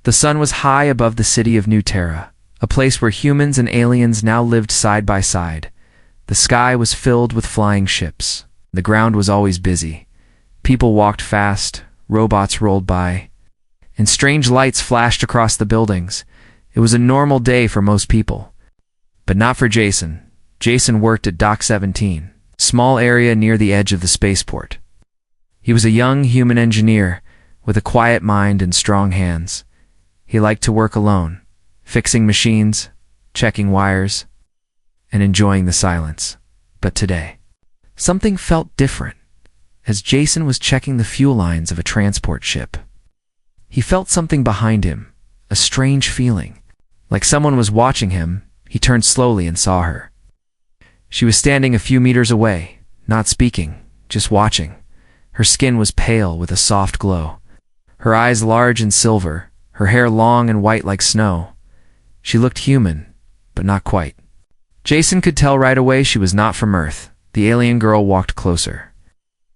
The sun was high above the city of New Terra, a place where humans and aliens now lived side by side. The sky was filled with flying ships. The ground was always busy. People walked fast, robots rolled by, and strange lights flashed across the buildings. It was a normal day for most people. But not for Jason. Jason worked at Dock 17, a small area near the edge of the spaceport. He was a young human engineer with a quiet mind and strong hands. He liked to work alone, fixing machines, checking wires, and enjoying the silence. But today, something felt different. As Jason was checking the fuel lines of a transport ship, he felt something behind him, a strange feeling. Like someone was watching him. He turned slowly and saw her. She was standing a few meters away, not speaking, just watching. Her skin was pale with a soft glow, her eyes large and silver, her hair long and white like snow. She looked human, but not quite. Jason could tell right away she was not from Earth. The alien girl walked closer.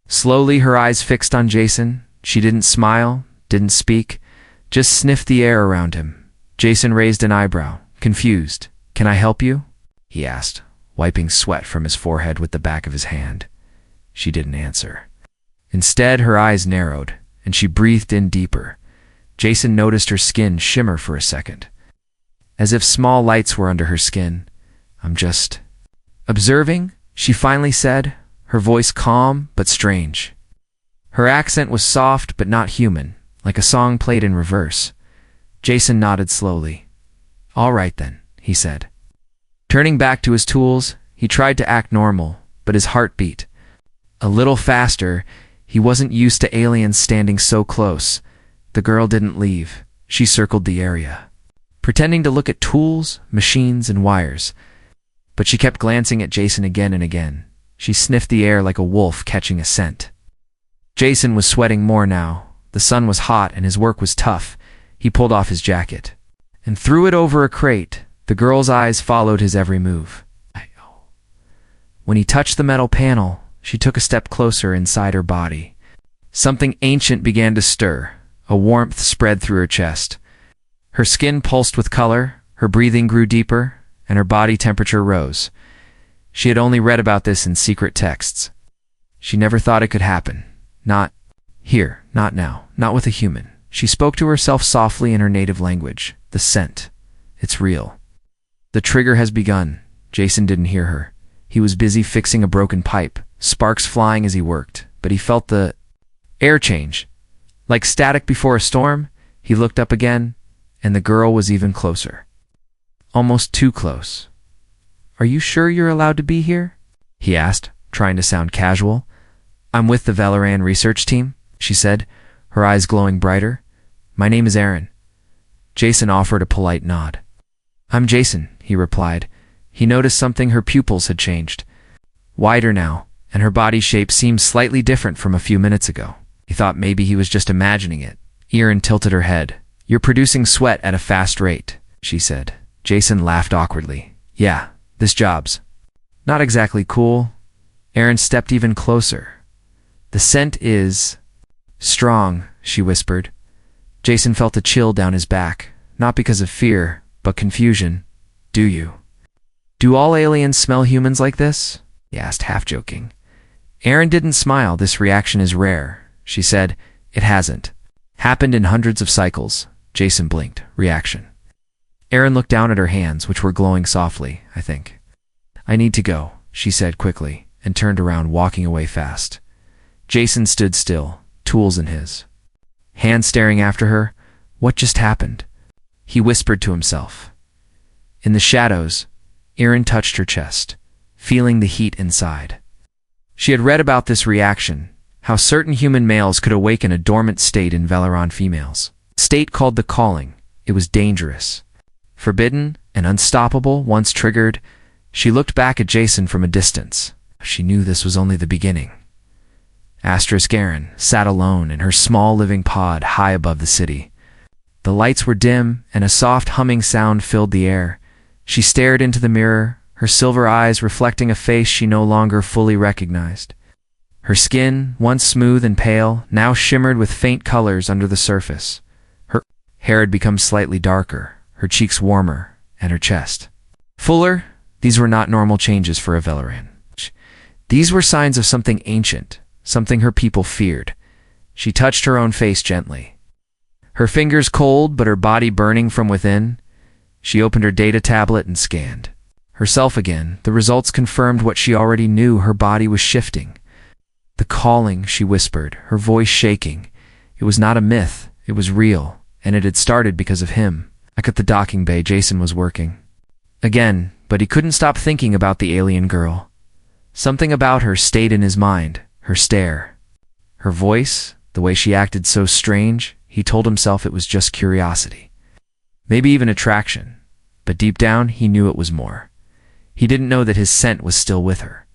Slowly, her eyes fixed on Jason. She didn't smile, didn't speak, just sniffed the air around him. Jason raised an eyebrow, confused. "Can I help you?" he asked, wiping sweat from his forehead with the back of his hand. She didn't answer. Instead, her eyes narrowed, and she breathed in deeper. Jason noticed her skin shimmer for a second, as if small lights were under her skin. "I'm just observing," she finally said, her voice calm but strange. Her accent was soft but not human, like a song played in reverse. Jason nodded slowly. "All right then," he said. Turning back to his tools, he tried to act normal, but his heart beat a little faster. He wasn't used to aliens standing so close. The girl didn't leave. She circled the area, pretending to look at tools, machines, and wires. But she kept glancing at Jason again and again. She sniffed the air like a wolf catching a scent. Jason was sweating more now. The sun was hot and his work was tough. He pulled off his jacket and threw it over a crate. The girl's eyes followed his every move. When he touched the metal panel, she took a step closer inside her body. Something ancient began to stir. A warmth spread through her chest. Her skin pulsed with color, her breathing grew deeper, and her body temperature rose. She had only read about this in secret texts. She never thought it could happen. Not here, not now, not with a human. She spoke to herself softly in her native language. The scent. It's real. The trigger has begun. Jason didn't hear her. He was busy fixing a broken pipe, sparks flying as he worked, but he felt the air change. Like static before a storm, he looked up again, and the girl was even closer. Almost too close. "Are you sure you're allowed to be here?" he asked, trying to sound casual. "I'm with the Valoran research team," she said, her eyes glowing brighter. "My name is Aaron." Jason offered a polite nod. "I'm Jason," he replied. He noticed something. Her pupils had changed. Wider now, and her body shape seemed slightly different from a few minutes ago. He thought maybe he was just imagining it. Aaron tilted her head. "You're producing sweat at a fast rate," she said. Jason laughed awkwardly. "Yeah, this job's not exactly cool." Aaron stepped even closer. "The scent is strong," she whispered. Jason felt a chill down his back, not because of fear, but confusion. Do all aliens smell humans like this?" he asked, half joking. Aaron didn't smile. "This reaction is rare," she said. "It hasn't happened in hundreds of cycles." Jason blinked. Reaction. Aaron looked down at her hands, which were glowing softly. "I think I need to go," she said quickly, and turned around, walking away fast. Jason stood still, tools in his hand, staring after her. What just happened? He whispered to himself. In the shadows, Aaron touched her chest, feeling the heat inside. She had read about this reaction, how certain human males could awaken a dormant state in Valoran females. A state called the calling. It was dangerous, forbidden, and unstoppable once triggered. She looked back at Jason from a distance. She knew this was only the beginning. Aaron sat alone in her small living pod high above the city. The lights were dim, and a soft humming sound filled the air. She stared into the mirror, her silver eyes reflecting a face she no longer fully recognized. Her skin, once smooth and pale, now shimmered with faint colors under the surface. Her Hair had become slightly darker, her cheeks warmer, and her chest fuller. These were not normal changes for a Velaran. These were signs of something ancient, something her people feared. She touched her own face gently. Her fingers cold, but her body burning from within. She opened her data tablet and scanned herself again. The results confirmed what she already knew. Her body was shifting. The calling, she whispered, her voice shaking. It was not a myth. It was real, and it had started because of him. Back at the docking bay, Jason was working again, but he couldn't stop thinking about the alien girl. Something about her stayed in his mind, her stare, her voice, the way she acted so strange. He told himself it was just curiosity, maybe even attraction, but deep down he knew it was more. He didn't know that his scent was still with her,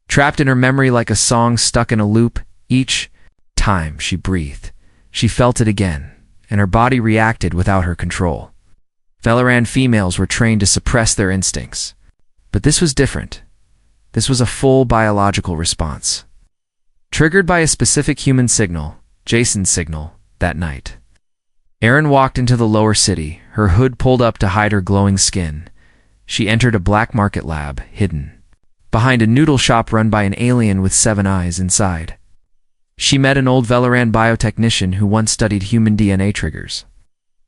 trapped in her memory like a song stuck in a loop. Each time she breathed, she felt it again, and her body reacted without her control. Velaran females were trained to suppress their instincts, but this was different. This was a full biological response, triggered by a specific human signal, Jason's signal, that night. Erin walked into the lower city, her hood pulled up to hide her glowing skin. She entered a black market lab, hidden behind a noodle shop run by an alien with 7 eyes inside. She met an old Velaran biotechnician who once studied human DNA triggers.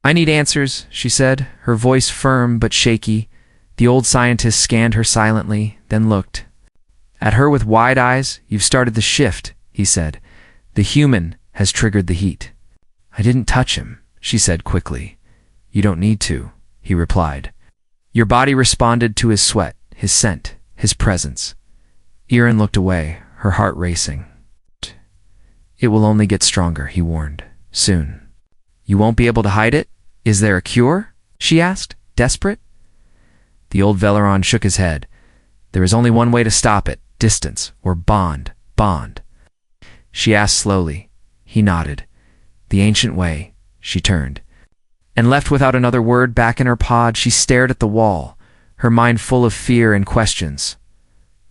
"I need answers," she said, her voice firm but shaky. The old scientist scanned her silently, then looked at her with wide eyes. "You've started the shift," he said. "The human has triggered the heat." "I didn't touch him," she said quickly. "You don't need to," he replied. "Your body responded to his sweat, his scent, his presence." Erin looked away, her heart racing. "It will only get stronger," he warned. "Soon." "You won't be able to hide it? Is there a cure?" she asked, desperate. The old Velaran shook his head. "There is only one way to stop it, distance or bond. Bond." She asked slowly. He nodded. "The ancient way." She turned and left without another word. Back in her pod, she stared at the wall, her mind full of fear and questions.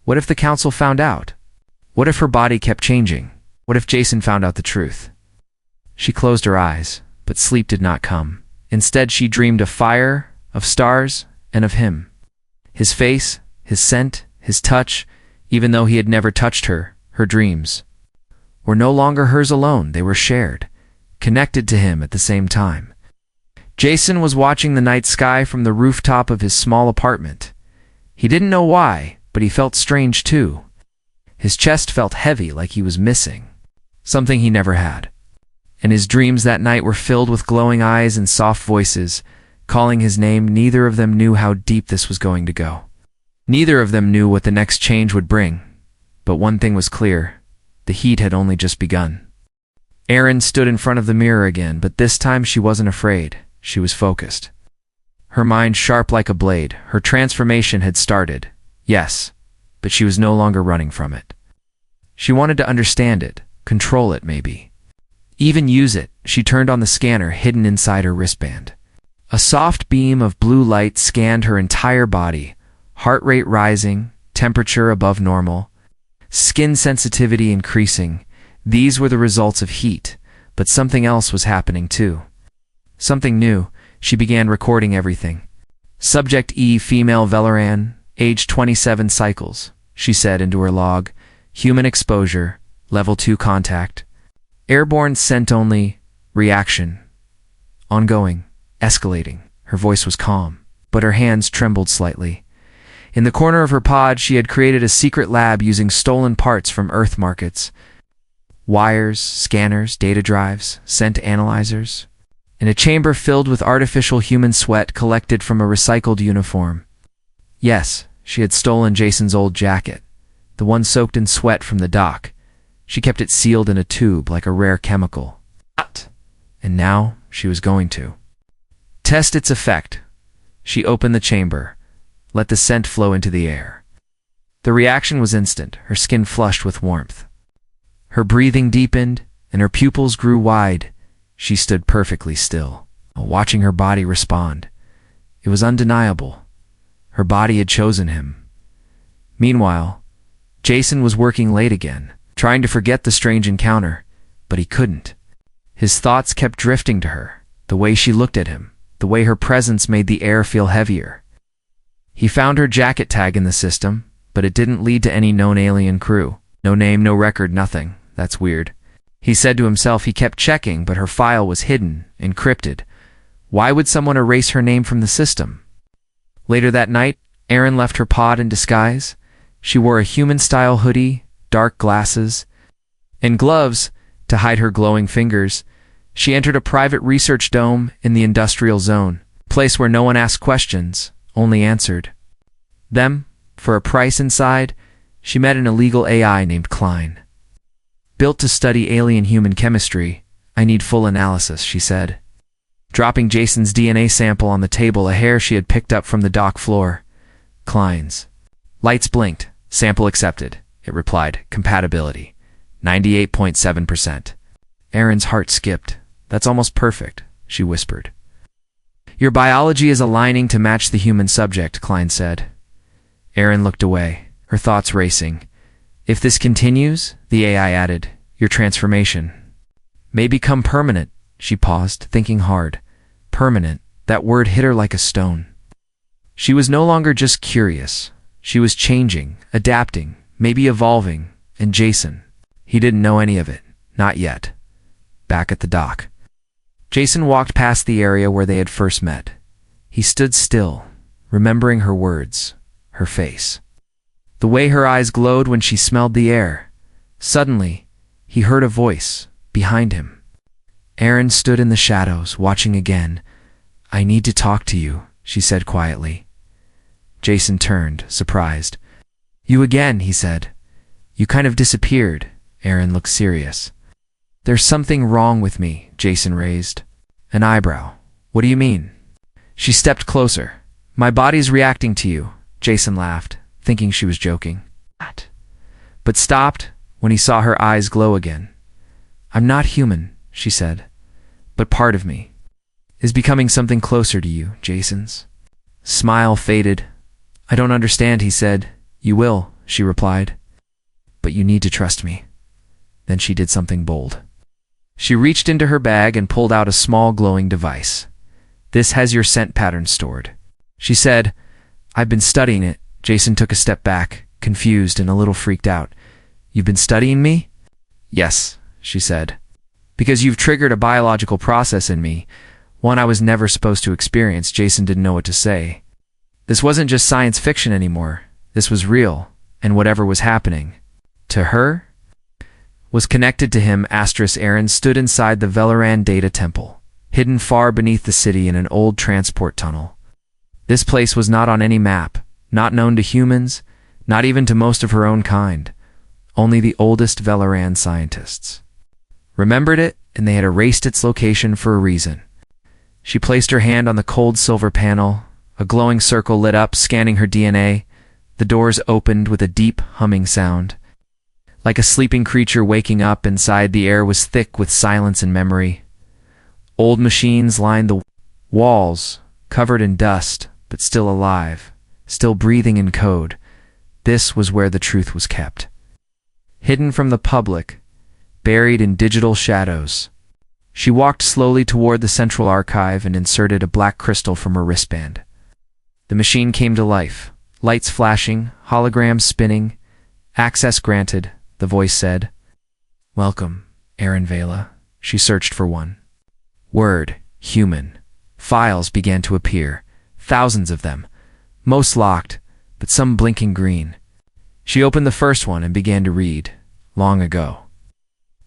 What if the council found out? What if her body kept changing? What if Jason found out the truth? She closed her eyes, but sleep did not come. Instead, she dreamed of fire, of stars, and of him. His face, his scent, his touch. Even though he had never touched her, her dreams were no longer hers alone. They were shared, connected to him at the same time. Jason was watching the night sky from the rooftop of his small apartment. He didn't know why, but he felt strange too. His chest felt heavy, like he was missing something he never had. And his dreams that night were filled with glowing eyes and soft voices, calling his name. Neither of them knew how deep this was going to go. Neither of them knew what the next change would bring. But one thing was clear. The heat had only just begun. Erin stood in front of the mirror again, but this time she wasn't afraid. She was focused. Her mind sharp like a blade. Her transformation had started. Yes, but she was no longer running from it. She wanted to understand it, control it maybe. Even use it. She turned on the scanner hidden inside her wristband. A soft beam of blue light scanned her entire body, heart rate rising, temperature above normal, skin sensitivity increasing. These were the results of heat, but something else was happening too. Something new. She began recording everything. Subject E, female Velaran, age 27 cycles, she said into her log. Human exposure, level 2 contact. Airborne scent only, reaction. Ongoing, escalating. Her voice was calm, but her hands trembled slightly. In the corner of her pod, she had created a secret lab using stolen parts from Earth markets. Wires, scanners, data drives, scent analyzers. In a chamber filled with artificial human sweat collected from a recycled uniform. Yes, she had stolen Jason's old jacket, the one soaked in sweat from the dock. She kept it sealed in a tube like a rare chemical. And now she was going to test its effect. She opened the chamber, let the scent flow into the air. The reaction was instant, her skin flushed with warmth. Her breathing deepened, and her pupils grew wide. She stood perfectly still, watching her body respond. It was undeniable. Her body had chosen him. Meanwhile, Jason was working late again, trying to forget the strange encounter, but he couldn't. His thoughts kept drifting to her, the way she looked at him, the way her presence made the air feel heavier. He found her jacket tag in the system, but it didn't lead to any known alien crew. No name, no record, nothing. That's weird. He said to himself. He kept checking, but her file was hidden, encrypted. Why would someone erase her name from the system? Later that night, Erin left her pod in disguise. She wore a human-style hoodie, dark glasses, and gloves to hide her glowing fingers. She entered a private research dome in the industrial zone, a place where no one asked questions, only answered them. For a price inside, she met an illegal AI named Klein. Built to study alien-human chemistry, I need full analysis, she said. Dropping Jason's DNA sample on the table, a hair she had picked up from the dock floor. Klein's. Lights blinked. Sample accepted, it replied. Compatibility. 98.7%. Erin's heart skipped. That's almost perfect, she whispered. Your biology is aligning to match the human subject, Klein said. Erin looked away, her thoughts racing. If this continues, the AI added, your transformation may become permanent. She paused, thinking hard. Permanent. That word hit her like a stone. She was no longer just curious. She was changing, adapting, maybe evolving. And Jason, he didn't know any of it. Not yet. Back at the dock, Jason walked past the area where they had first met. He stood still, remembering her words, her face, the way her eyes glowed when she smelled the air. Suddenly, he heard a voice behind him. Erin stood in the shadows, watching again. I need to talk to you, she said quietly. Jason turned, surprised. You again, he said. You kind of disappeared. Erin looked serious. There's something wrong with me, Jason raised an eyebrow. What do you mean? She stepped closer. My body's reacting to you, Jason laughed, thinking she was joking. But stopped when he saw her eyes glow again. I'm not human, she said, but part of me is becoming something closer to you, Jason's smile faded. I don't understand, he said. You will, she replied. But you need to trust me. Then she did something bold. She reached into her bag and pulled out a small glowing device. This has your scent pattern stored, she said. I've been studying it. Jason took a step back, confused and a little freaked out. You've been studying me? Yes, she said. Because you've triggered a biological process in me, one I was never supposed to experience. Jason didn't know what to say. This wasn't just science fiction anymore. This was real, and whatever was happening to her was connected to him. Erin stood inside the Velaran data temple, hidden far beneath the city in an old transport tunnel. This place was not on any map, not known to humans, not even to most of her own kind. Only the oldest Velaran scientists remembered it, and they had erased its location for a reason. She placed her hand on the cold silver panel. A glowing circle lit up, scanning her DNA. The doors opened with a deep, humming sound. Like a sleeping creature waking up, inside the air was thick with silence and memory. Old machines lined the walls, covered in dust, but still alive, still breathing in code. This was where the truth was kept. Hidden from the public, buried in digital shadows. She walked slowly toward the central archive and inserted a black crystal from her wristband. The machine came to life, lights flashing, holograms spinning. Access granted, the voice said. Welcome, Erin Vela. She searched for one word, human. Files began to appear, thousands of them, most locked, but some blinking green. She opened the first one and began to read. Long ago,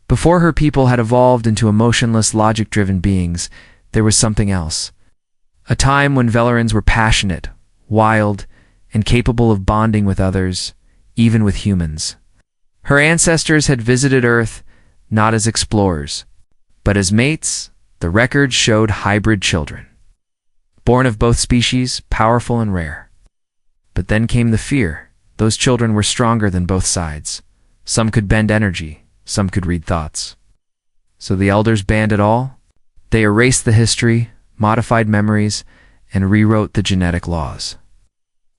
before her people had evolved into emotionless, logic-driven beings, there was something else. A time when Velarans were passionate, wild, and capable of bonding with others, even with humans. Her ancestors had visited Earth not as explorers, but as mates. The records showed hybrid children, born of both species, powerful and rare. But then came the fear. Those children were stronger than both sides. Some could bend energy, some could read thoughts. So the elders banned it all. They erased the history, modified memories, and rewrote the genetic laws.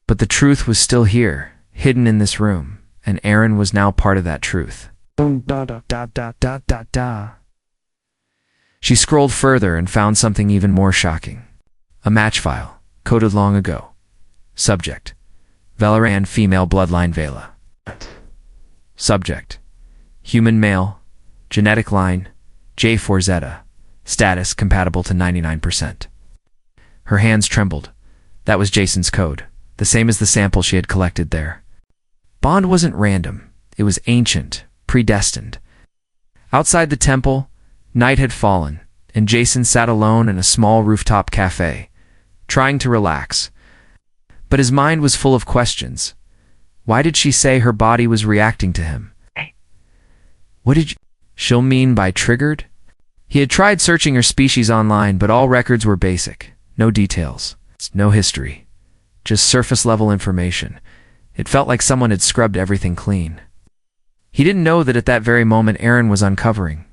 But the truth was still here, hidden in this room, and Erin was now part of that truth. She scrolled further and found something even more shocking. A match file, coded long ago. Subject: Velaran female bloodline Vela. Subject: human male, genetic line J4 Zeta, status compatible to 99%. Her hands trembled. That was Jason's code, the same as the sample she had collected there. Bond wasn't random. It was ancient, predestined. Outside the temple, night had fallen, and Jason sat alone in a small rooftop cafe, trying to relax. But his mind was full of questions. Why did she say her body was reacting to him? What did she mean by triggered? He had tried searching her species online, but all records were basic. No details, no history, just surface-level information. It felt like someone had scrubbed everything clean. He didn't know that at that very moment Aaron was uncovering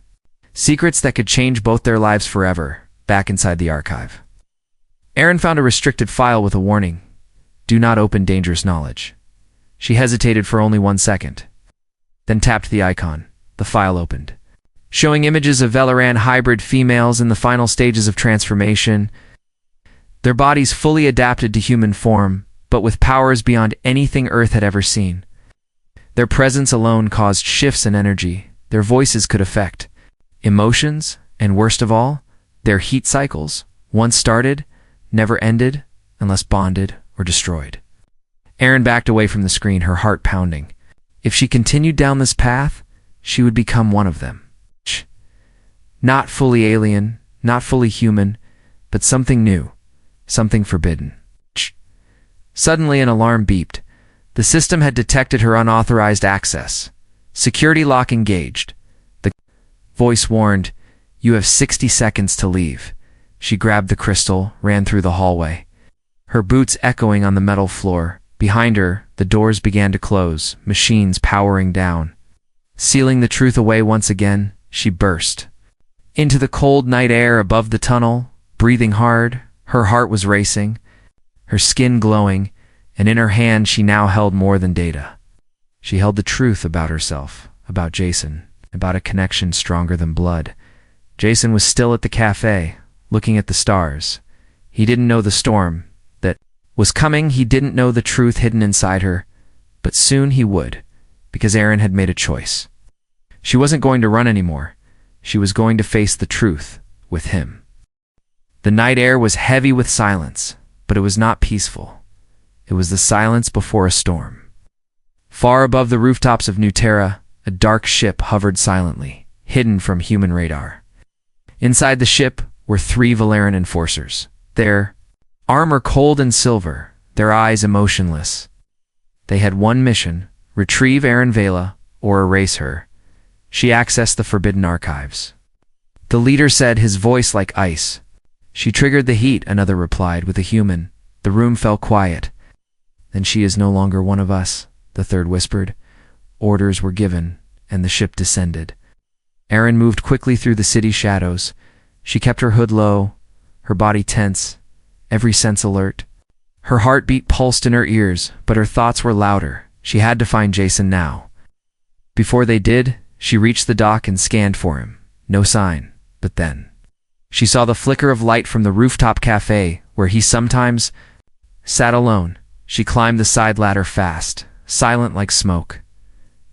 secrets that could change both their lives forever, back inside the archive. Aaron found a restricted file with a warning: do not open dangerous knowledge. She hesitated for only 1 second, then tapped the icon. The file opened, showing images of Velaran hybrid females in the final stages of transformation, their bodies fully adapted to human form, but with powers beyond anything Earth had ever seen. Their presence alone caused shifts in energy. Their voices could affect emotions, and worst of all, their heat cycles, once started, never ended unless bonded or destroyed. Aaron backed away from the screen, her heart pounding. If she continued down this path, she would become one of them. Not fully alien, not fully human, but something new, something forbidden. Suddenly an alarm beeped. The system had detected her unauthorized access. Security lock engaged. The voice warned, "You have 60 seconds to leave." She grabbed the crystal, ran through the hallway, her boots echoing on the metal floor. Behind her, the doors began to close, machines powering down. Sealing the truth away once again, she burst into the cold night air above the tunnel, breathing hard. Her heart was racing, her skin glowing, and in her hand she now held more than data. She held the truth about herself, about Jason, about a connection stronger than blood. Jason was still at the cafe, looking at the stars. He didn't know the storm that was coming. He didn't know the truth hidden inside her, but soon he would, because Aaron had made a choice. She wasn't going to run anymore. She was going to face the truth with him. The night air was heavy with silence, but it was not peaceful. It was the silence before a storm. Far above the rooftops of New Terra, a dark ship hovered silently, hidden from human radar. Inside the ship were 3 Velaran enforcers, their armor cold and silver, their eyes emotionless. They had one mission: retrieve Aaron Vela or erase her. She accessed the forbidden archives. The leader said, his voice like ice. She triggered the heat, another replied, with a human. The room fell quiet. Then she is no longer one of us, the third whispered. Orders were given, and the ship descended. Aaron moved quickly through the city's shadows. She kept her hood low, her body tense, every sense alert. Her heartbeat pulsed in her ears, but her thoughts were louder. She had to find Jason now. Before they did, she reached the dock and scanned for him. No sign, but then she saw the flicker of light from the rooftop cafe, where he sometimes sat alone. She climbed the side ladder fast, silent like smoke.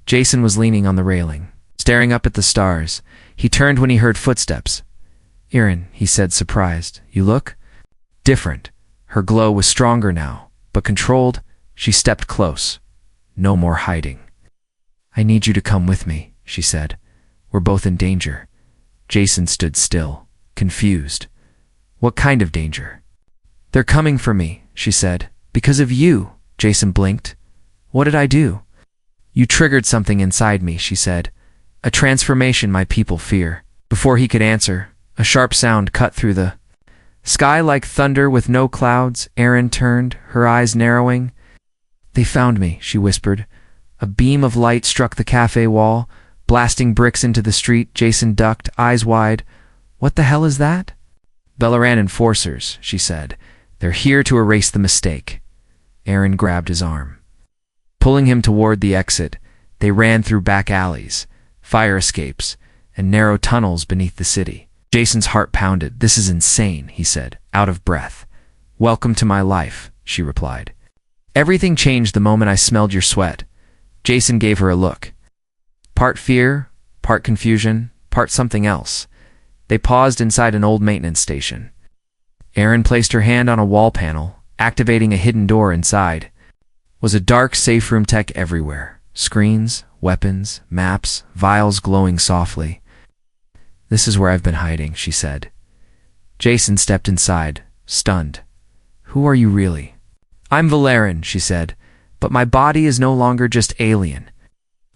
Jason was leaning on the railing, staring up at the stars. He turned when he heard footsteps. "Aaron," he said, surprised. "You look different." Her glow was stronger now, but controlled. She stepped close. No more hiding. "I need you to come with me," she said. "We're both in danger." Jason stood still, confused. "What kind of danger?" "They're coming for me," she said. "Because of you." Jason blinked. "What did I do?" "You triggered something inside me," she said. "A transformation my people fear." Before he could answer, a sharp sound cut through the sky like thunder with no clouds. Aaron turned, her eyes narrowing. "They found me," she whispered. A beam of light struck the cafe wall, blasting bricks into the street. Jason ducked, eyes wide. "What the hell is that?" "Velaran enforcers," she said. "They're here to erase the mistake." Aaron grabbed his arm, pulling him toward the exit. They ran through back alleys, fire escapes, and narrow tunnels beneath the city. Jason's heart pounded. "This is insane," he said, out of breath. "Welcome to my life," she replied. "Everything changed the moment I smelled your sweat." Jason gave her a look. Part fear, part confusion, part something else. They paused inside an old maintenance station. Erin placed her hand on a wall panel, activating a hidden door inside. Was a dark safe room tech everywhere. Screens, weapons, maps, vials glowing softly. "This is where I've been hiding," she said. Jason stepped inside, stunned. "Who are you really?" "I'm Valerin," she said, "but my body is no longer just alien."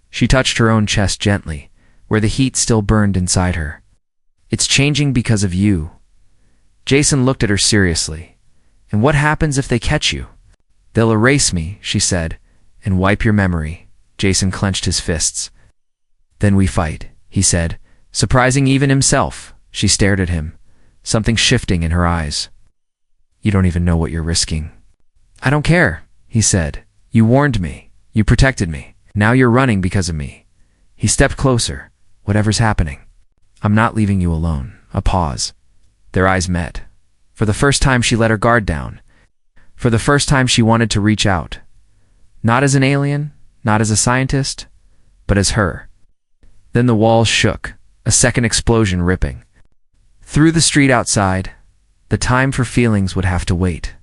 She touched her own chest gently, where the heat still burned inside her. "It's changing because of you." Jason looked at her seriously. "And what happens if they catch you?" "They'll erase me," she said, "and wipe your memory." Jason clenched his fists. "Then we fight," he said, surprising even himself. She stared at him, something shifting in her eyes. "You don't even know what you're risking." "I don't care," he said. "You warned me. You protected me. Now you're running because of me." He stepped closer. "Whatever's happening, I'm not leaving you alone." A pause. Their eyes met. For the first time, she let her guard down. For the first time, she wanted to reach out. Not as an alien, not as a scientist, but as her. Then the walls shook, a second explosion ripping. Through the street outside, the time for feelings would have to wait.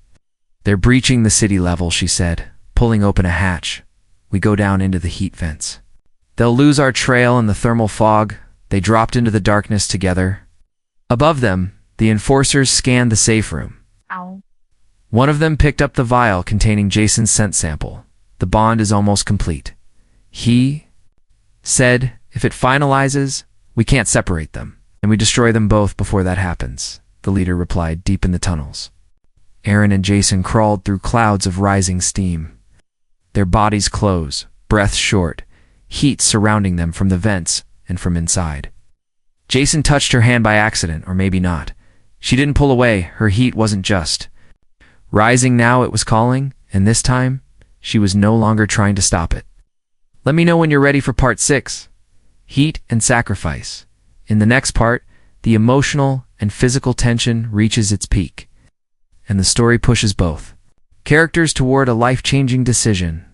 "They're breaching the city level," she said, pulling open a hatch. "We go down into the heat vents. They'll lose our trail in the thermal fog." They dropped into the darkness together. Above them, the enforcers scanned the safe room. Ow. One of them picked up the vial containing Jason's scent sample. "The bond is almost complete," he said. "If it finalizes, we can't separate them, and we destroy them both before that happens," the leader replied, deep in the tunnels. Erin and Jason crawled through clouds of rising steam. Their bodies close, breaths short, heat surrounding them from the vents and from inside. Jason touched her hand by accident, or maybe not. She didn't pull away. Her heat wasn't just rising now, it was calling, and this time, she was no longer trying to stop it. "Let me know when you're ready for part 6. Heat and sacrifice." In the next part, the emotional and physical tension reaches its peak, and the story pushes both characters toward a life-changing decision.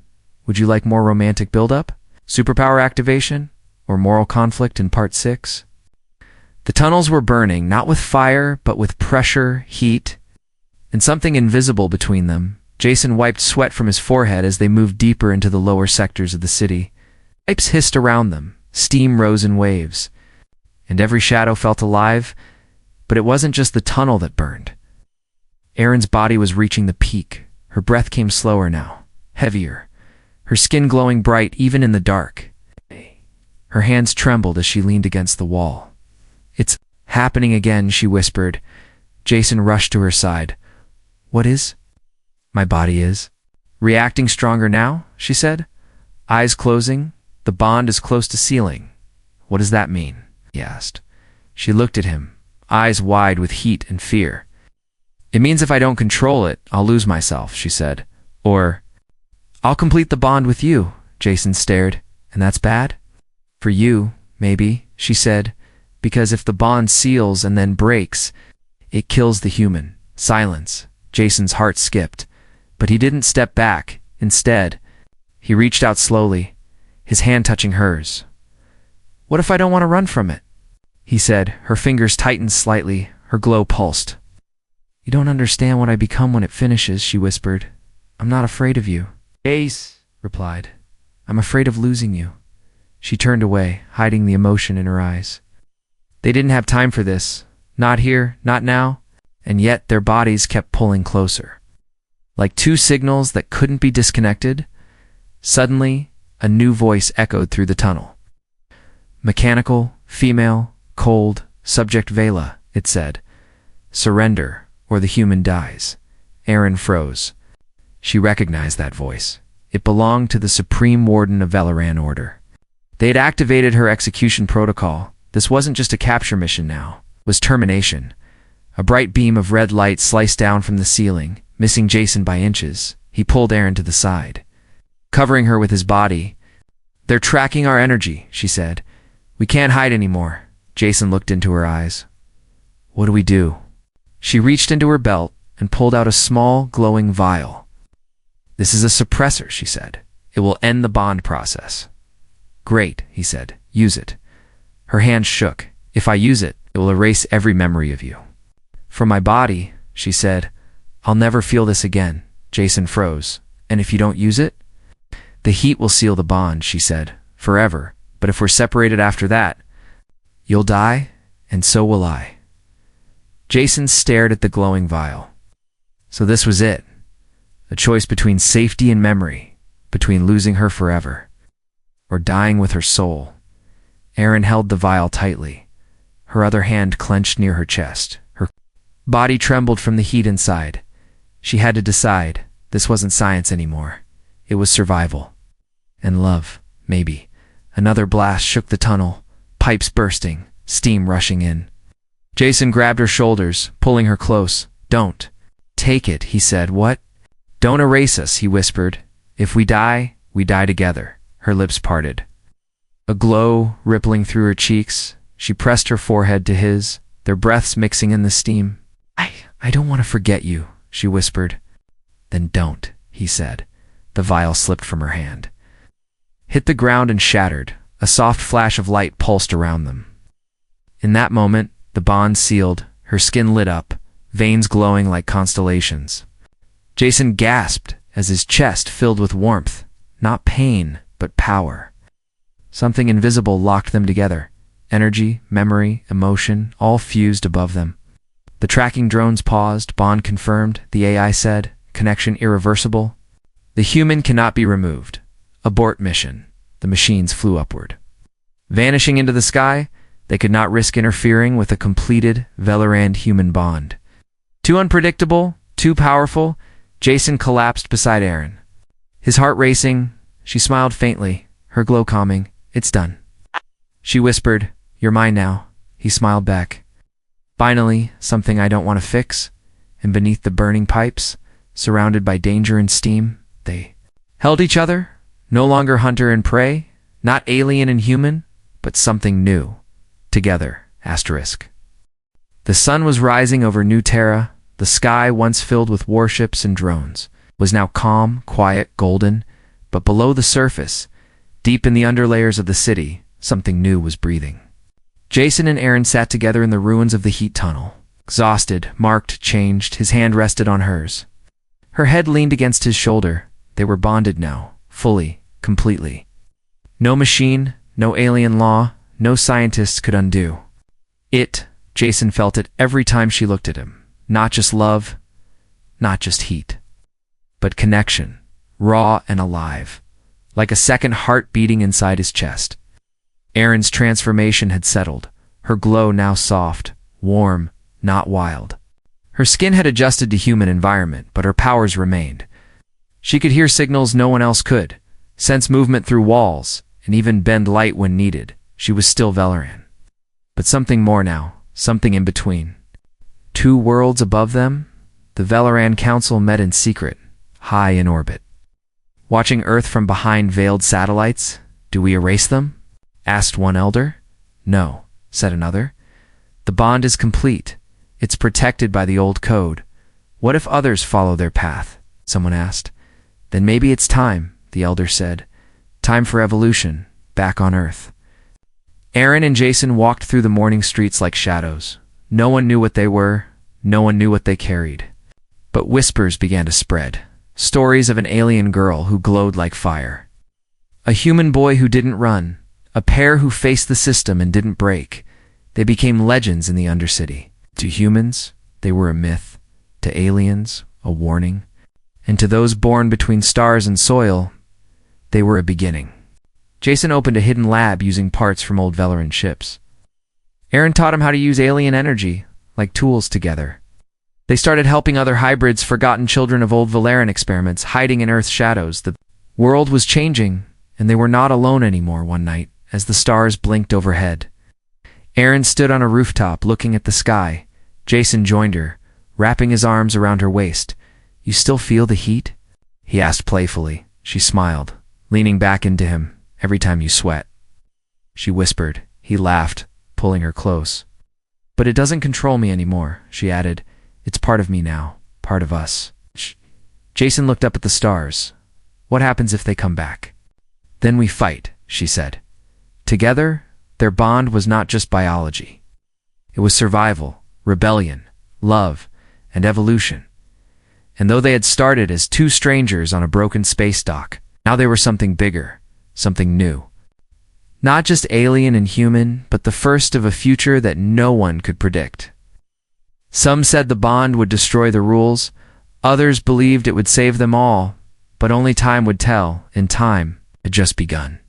Would you like more romantic build-up, superpower activation, or moral conflict in part 6? The tunnels were burning, not with fire, but with pressure, heat, and something invisible between them. Jason wiped sweat from his forehead as they moved deeper into the lower sectors of the city. Pipes hissed around them, steam rose in waves, and every shadow felt alive, but it wasn't just the tunnel that burned. Erin's body was reaching the peak. Her breath came slower now, heavier, her skin glowing bright even in the dark. Her hands trembled as she leaned against the wall. "It's happening again," she whispered. Jason rushed to her side. "What is?" "My body is reacting stronger now," she said, eyes closing. "The bond is close to sealing." "What does that mean?" he asked. She looked at him, eyes wide with heat and fear. "It means if I don't control it, I'll lose myself," she said. "Or I'll complete the bond with you." Jason stared. "And that's bad?" "For you, maybe," she said, "because if the bond seals and then breaks, it kills the human." Silence. Jason's heart skipped, but he didn't step back. Instead, he reached out slowly, his hand touching hers. "What if I don't want to run from it?" he said. Her fingers tightened slightly, her glow pulsed. "You don't understand what I become when it finishes," she whispered. "I'm not afraid of you." "Ace," replied. "I'm afraid of losing you." She turned away, hiding the emotion in her eyes. They didn't have time for this. Not here, not now. And yet their bodies kept pulling closer. Like two signals that couldn't be disconnected, suddenly a new voice echoed through the tunnel. "Mechanical, female, cold, subject Vela," it said. "Surrender, or the human dies." Erin froze. She recognized that voice. It belonged to the Supreme Warden of Velaran Order. They had activated her execution protocol. This wasn't just a capture mission now. It was termination. A bright beam of red light sliced down from the ceiling, missing Jason by inches. He pulled Erin to the side, covering her with his body. "They're tracking our energy," she said. "We can't hide anymore." Jason looked into her eyes. What do we do? She reached into her belt and pulled out a small, glowing vial. This is a suppressor, she said. It will end the bond process. Great, he said. Use it. Her hand shook. If I use it, it will erase every memory of you. From my body, she said, I'll never feel this again. Jason froze. And if you don't use it? The heat will seal the bond, she said, forever. But if we're separated after that, you'll die, and so will I. Jason stared at the glowing vial. So this was it. A choice between safety and memory, between losing her forever, or dying with her soul. Erin held the vial tightly. Her other hand clenched near her chest. Her body trembled from the heat inside. She had to decide. This wasn't science anymore. It was survival. And love, maybe. Another blast shook the tunnel, pipes bursting, steam rushing in. Jason grabbed her shoulders, pulling her close. Don't. Take it, he said. What? Don't erase us, he whispered. If we die together. Her lips parted. A glow rippling through her cheeks, she pressed her forehead to his, their breaths mixing in the steam. I don't want to forget you, she whispered. Then don't, he said. The vial slipped from her hand. Hit the ground and shattered. A soft flash of light pulsed around them. In that moment, the bond sealed, her skin lit up, veins glowing like constellations. Jason gasped as his chest filled with warmth, not pain, but power. Something invisible locked them together. Energy, memory, emotion, all fused above them. The tracking drones paused, bond confirmed, the AI said, connection irreversible. The human cannot be removed. Abort mission. The machines flew upward. Vanishing into the sky, they could not risk interfering with a completed Velarand human bond. Too unpredictable, too powerful, Jason collapsed beside Erin. His heart racing, she smiled faintly, her glow calming. It's done. She whispered, You're mine now. He smiled back. Finally, something I don't want to fix. And beneath the burning pipes, surrounded by danger and steam, they held each other, no longer hunter and prey, not alien and human, but something new. Together, asterisk. The sun was rising over New Terra. The sky, once filled with warships and drones, was now calm, quiet, golden, but below the surface, deep in the underlayers of the city, something new was breathing. Jason and Erin sat together in the ruins of the heat tunnel. Exhausted, marked, changed, his hand rested on hers. Her head leaned against his shoulder. They were bonded now, fully, completely. No machine, no alien law, no scientists could undo. Jason felt it every time she looked at him. Not just love, not just heat, but connection, raw and alive, like a second heart beating inside his chest. Erin's transformation had settled, her glow now soft, warm, not wild. Her skin had adjusted to human environment, but her powers remained. She could hear signals no one else could, sense movement through walls, and even bend light when needed. She was still Velaran. But something more now, something in between. 2 worlds above them, the Velaran Council met in secret, high in orbit. Watching Earth from behind veiled satellites, do we erase them? Asked one elder. No, said another. The bond is complete. It's protected by the old code. What if others follow their path? Someone asked. Then maybe it's time, the elder said. Time for evolution, back on Earth. Erin and Jason walked through the morning streets like shadows. No one knew what they were, no one knew what they carried. But whispers began to spread. Stories of an alien girl who glowed like fire. A human boy who didn't run. A pair who faced the system and didn't break. They became legends in the Undercity. To humans, they were a myth. To aliens, a warning. And to those born between stars and soil, they were a beginning. Jason opened a hidden lab using parts from old Velaran ships. Erin taught him how to use alien energy, like tools together. They started helping other hybrids, forgotten children of old Velaran experiments, hiding in Earth's shadows. The world was changing, and they were not alone anymore one night, as the stars blinked overhead. Erin stood on a rooftop, looking at the sky. Jason joined her, wrapping his arms around her waist. You still feel the heat? He asked playfully. She smiled, leaning back into him. Every time you sweat. She whispered. He laughed, pulling her close. But it doesn't control me anymore, she added. It's part of me now, part of us. Jason looked up at the stars. What happens if they come back? Then we fight, she said. Together, their bond was not just biology. It was survival, rebellion, love, and evolution. And though they had started as two strangers on a broken space dock, now they were something bigger, something new. Not just alien and human, but the first of a future that no one could predict. Some said the bond would destroy the rules, others believed it would save them all, but only time would tell, and time had just begun.